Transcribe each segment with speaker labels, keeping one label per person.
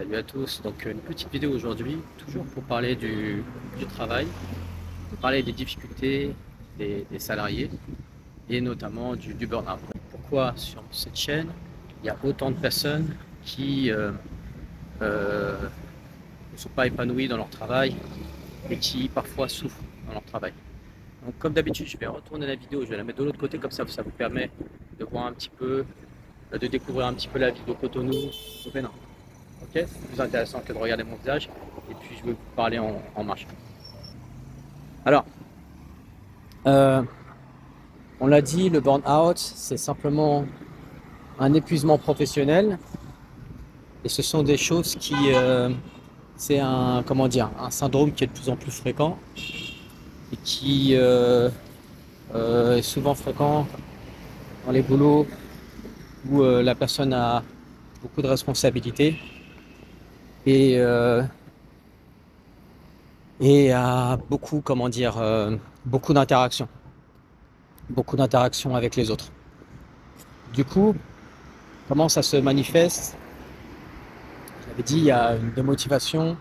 Speaker 1: Salut à tous, donc une petite vidéo aujourd'hui, toujours pour parler du travail, pour parler des difficultés des salariés et notamment du burn-out. Pourquoi sur cette chaîne, il y a autant de personnes qui euh, ne sont pas épanouies dans leur travail et qui parfois souffrent dans leur travail. Donc comme d'habitude, je vais retourner la vidéo, je vais la mettre de l'autre côté, comme ça vous permet de voir un petit peu, de découvrir un petit peu la vie de Cotonou au Bénin. Ok, c'est plus intéressant que de regarder mon visage. Et puis je vais vous parler en marche. Alors, euh, on l'a dit, le burn-out, c'est simplement un épuisement professionnel. Et ce sont des choses c'est un, comment dire, un syndrome qui est de plus en plus fréquent et qui est souvent fréquent dans les boulots où la personne a beaucoup de responsabilités et, euh, et a beaucoup, comment dire, beaucoup d'interactions avec les autres. Du coup, comment ça se manifeste? J'avais dit, il y a une démotivation,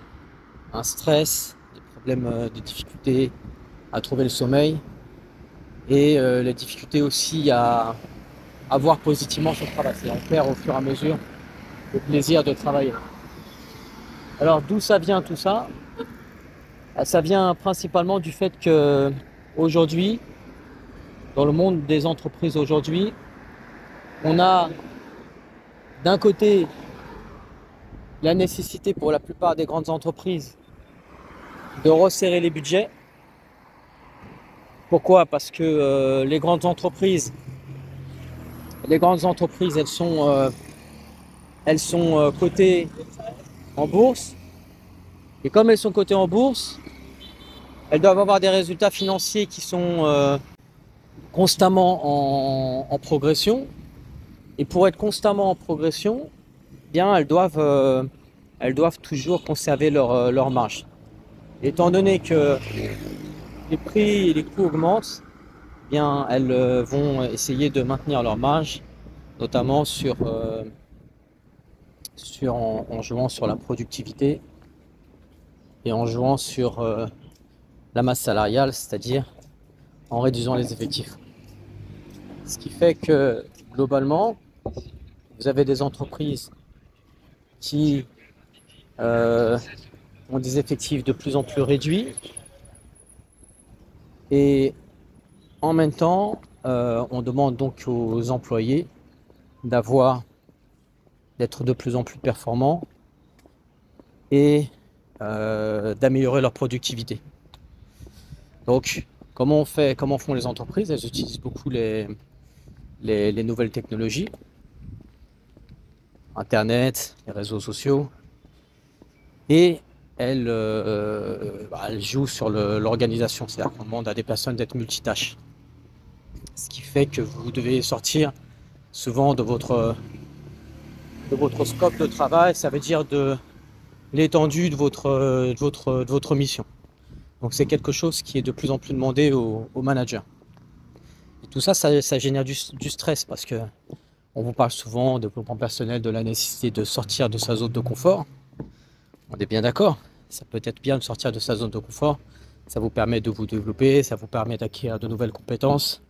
Speaker 1: un stress, des problèmes de difficulté à trouver le sommeil et les difficultés aussi à voir positivement son travail. C'est-à-dire on perd au fur et à mesure le plaisir de travailler. Alors d'où ça vient tout ça? Ça vient principalement du fait que aujourd'hui, dans le monde des entreprises aujourd'hui, on a d'un côté la nécessité pour la plupart des grandes entreprises de resserrer les budgets. Pourquoi? Parce que les grandes entreprises, elles sont cotées en bourse. Et comme elles sont cotées en bourse, elles doivent avoir des résultats financiers qui sont constamment en progression. Et pour être constamment en progression, eh bien, elles doivent toujours conserver leur marge. Étant donné que les prix et les coûts augmentent, eh bien, elles vont essayer de maintenir leur marge, notamment en jouant sur la productivité et en jouant sur la masse salariale, c'est-à-dire en réduisant les effectifs. Ce qui fait que globalement, vous avez des entreprises qui ont des effectifs de plus en plus réduits et en même temps, on demande donc aux employés d'être de plus en plus performants et d'améliorer leur productivité. Donc, comment font les entreprises? Elles utilisent beaucoup les nouvelles technologies, Internet, les réseaux sociaux, et elles jouent sur l'organisation. C'est-à-dire qu'on demande à des personnes d'être multitâches. Ce qui fait que vous devez sortir souvent de votre scope de travail, ça veut dire de l'étendue de votre mission. Donc c'est quelque chose qui est de plus en plus demandé aux managers. Et tout ça, ça génère du stress parce que on vous parle souvent de développement personnel, de la nécessité de sortir de sa zone de confort. On est bien d'accord, ça peut être bien de sortir de sa zone de confort. Ça vous permet de vous développer, ça vous permet d'acquérir de nouvelles compétences,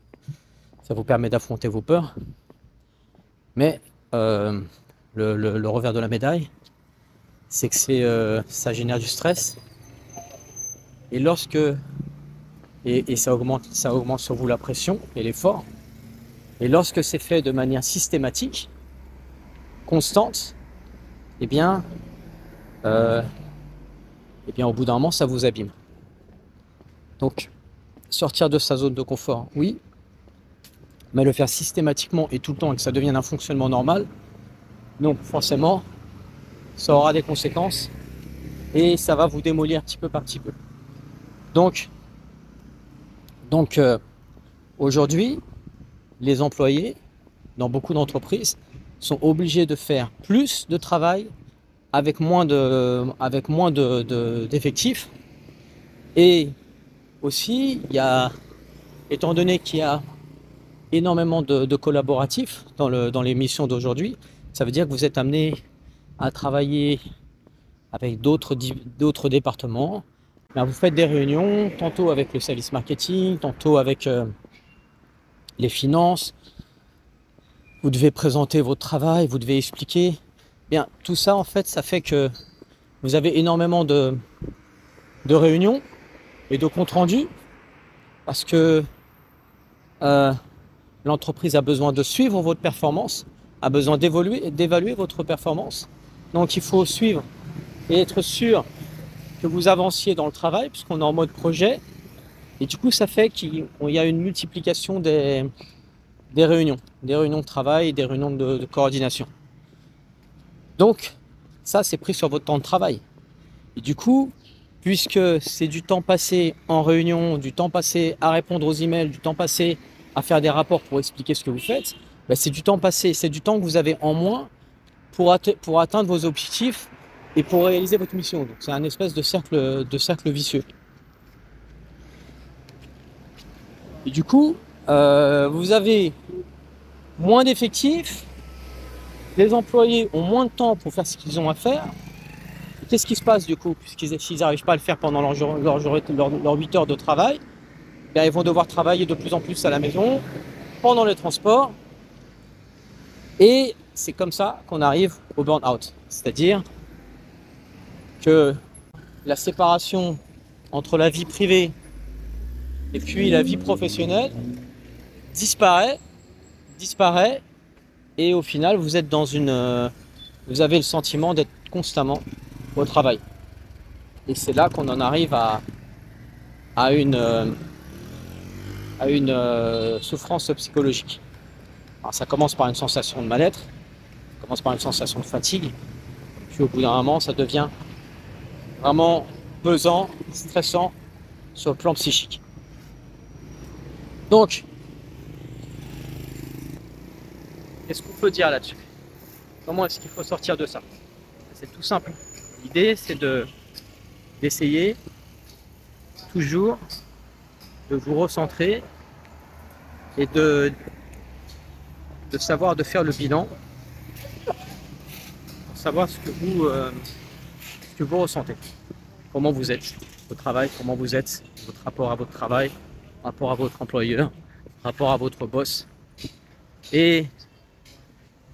Speaker 1: ça vous permet d'affronter vos peurs. Mais le revers de la médaille, c'est que ça génère du stress. Et ça augmente sur vous la pression et l'effort. Et lorsque c'est fait de manière systématique, constante, eh bien, au bout d'un moment, ça vous abîme. Donc, sortir de sa zone de confort, oui, mais le faire systématiquement et tout le temps et que ça devienne un fonctionnement normal, non, forcément, ça aura des conséquences et ça va vous démolir petit peu par petit peu. Donc aujourd'hui, les employés dans beaucoup d'entreprises sont obligés de faire plus de travail avec moins d'effectifs. Et aussi, étant donné qu'il y a énormément de collaboratifs dans les missions d'aujourd'hui, ça veut dire que vous êtes amené à travailler avec d'autres départements. Ben, vous faites des réunions, tantôt avec le service marketing, tantôt avec les finances. Vous devez présenter votre travail, vous devez expliquer. Bien, tout ça, en fait, ça fait que vous avez énormément de réunions et de comptes rendus parce que l'entreprise a besoin de suivre votre performance, a besoin d'évaluer votre performance. Donc, il faut suivre et être sûr que vous avanciez dans le travail puisqu'on est en mode projet. Et du coup, ça fait qu'il y a une multiplication des réunions de travail et des réunions de coordination. Donc, ça, c'est pris sur votre temps de travail. Et du coup, puisque c'est du temps passé en réunion, du temps passé à répondre aux emails, du temps passé à faire des rapports pour expliquer ce que vous faites, ben c'est du temps passé, c'est du temps que vous avez en moins pour atteindre vos objectifs et pour réaliser votre mission. Donc, c'est un espèce de cercle vicieux. Et du coup, vous avez moins d'effectifs, les employés ont moins de temps pour faire ce qu'ils ont à faire. Qu'est-ce qui se passe du coup, puisqu'ils n'arrivent pas à le faire pendant leurs 8 heures de travail, bien, ils vont devoir travailler de plus en plus à la maison, pendant les transports, et c'est comme ça qu'on arrive au burn-out. C'est-à-dire que la séparation entre la vie privée et puis la vie professionnelle disparaît, et au final vous êtes dans vous avez le sentiment d'être constamment au travail. Et c'est là qu'on en arrive à une souffrance psychologique. Alors ça commence par une sensation de mal-être, ça commence par une sensation de fatigue, puis au bout d'un moment ça devient vraiment pesant, stressant sur le plan psychique. Donc, qu'est-ce qu'on peut dire là-dessus? Comment est-ce qu'il faut sortir de ça? C'est tout simple. L'idée, c'est d'essayer toujours de vous recentrer et de savoir de faire le bilan, pour savoir ce que vous ressentez, comment vous êtes au travail, comment vous êtes, votre rapport à votre travail, rapport à votre employeur, rapport à votre boss, et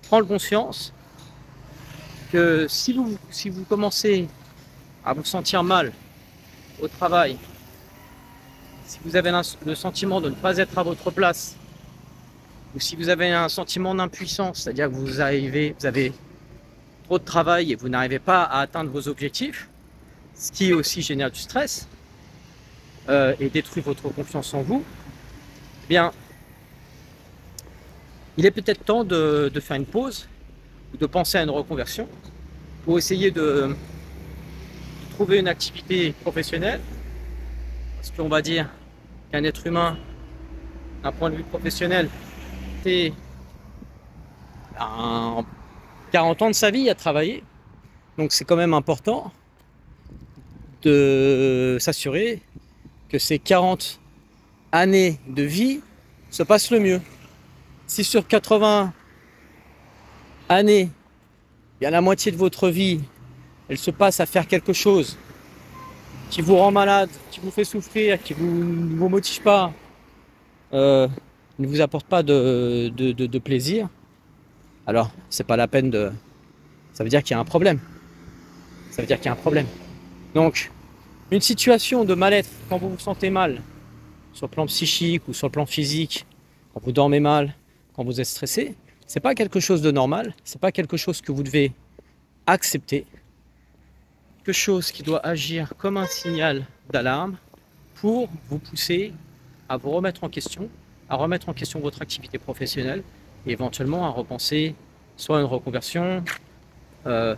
Speaker 1: prendre conscience que si vous commencez à vous sentir mal au travail, si vous avez le sentiment de ne pas être à votre place, ou si vous avez un sentiment d'impuissance, c'est-à-dire que vous avez trop de travail et vous n'arrivez pas à atteindre vos objectifs, ce qui aussi génère du stress et détruit votre confiance en vous, eh bien, il est peut-être temps de faire une pause ou de penser à une reconversion pour essayer de trouver une activité professionnelle, parce qu'on va dire qu'un être humain, d'un point de vue professionnel, c'est 40 ans de sa vie à travailler, donc c'est quand même important de s'assurer que ces 40 années de vie se passent le mieux. Si sur 80 années, il y a la moitié de votre vie, elle se passe à faire quelque chose qui vous rend malade, qui vous fait souffrir, qui ne vous motive pas, ne vous apporte pas de plaisir, alors c'est pas la peine de... Ça veut dire qu'il y a un problème. Ça veut dire qu'il y a un problème. Donc, une situation de mal-être, quand vous vous sentez mal, sur le plan psychique ou sur le plan physique, quand vous dormez mal, quand vous êtes stressé, c'est pas quelque chose de normal, c'est pas quelque chose que vous devez accepter, quelque chose qui doit agir comme un signal d'alarme pour vous pousser à vous remettre en question, à remettre en question votre activité professionnelle et éventuellement à repenser soit une reconversion, il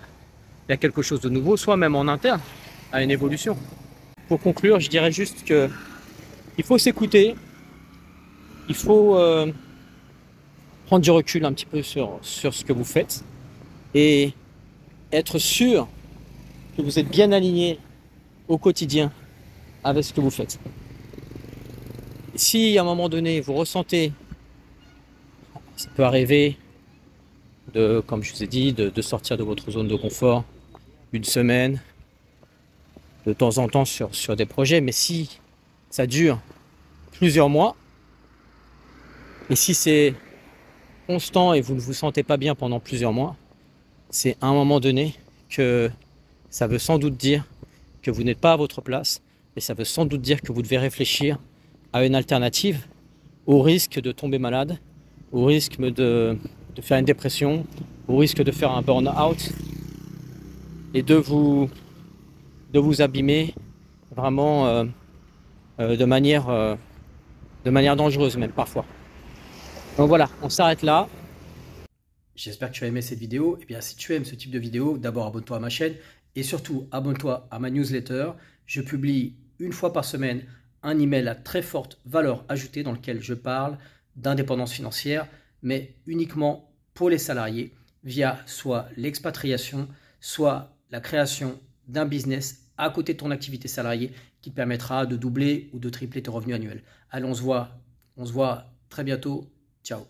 Speaker 1: y a quelque chose de nouveau, soit même en interne, à une évolution. Pour conclure, je dirais juste que il faut s'écouter, il faut prendre du recul un petit peu sur ce que vous faites et être sûr que vous êtes bien aligné au quotidien avec ce que vous faites. Si à un moment donné vous ressentez, ça peut arriver, comme je vous ai dit, de sortir de votre zone de confort, une semaine, de temps en temps sur des projets. Mais si ça dure plusieurs mois, et si c'est constant et vous ne vous sentez pas bien pendant plusieurs mois, c'est à un moment donné que ça veut sans doute dire que vous n'êtes pas à votre place, et ça veut sans doute dire que vous devez réfléchir à une alternative, au risque de tomber malade, au risque de faire une dépression, au risque de faire un burn-out et de vous abîmer vraiment de manière dangereuse même parfois. Donc voilà, on s'arrête là. J'espère que tu as aimé cette vidéo. Et bien si tu aimes ce type de vidéo, d'abord abonne-toi à ma chaîne et surtout abonne-toi à ma newsletter. Je publie une fois par semaine un email à très forte valeur ajoutée dans lequel je parle d'indépendance financière, mais uniquement pour les salariés via soit l'expatriation, soit la création d'un business à côté de ton activité salariée qui te permettra de doubler ou de tripler tes revenus annuels. Allez, on se voit très bientôt. Ciao.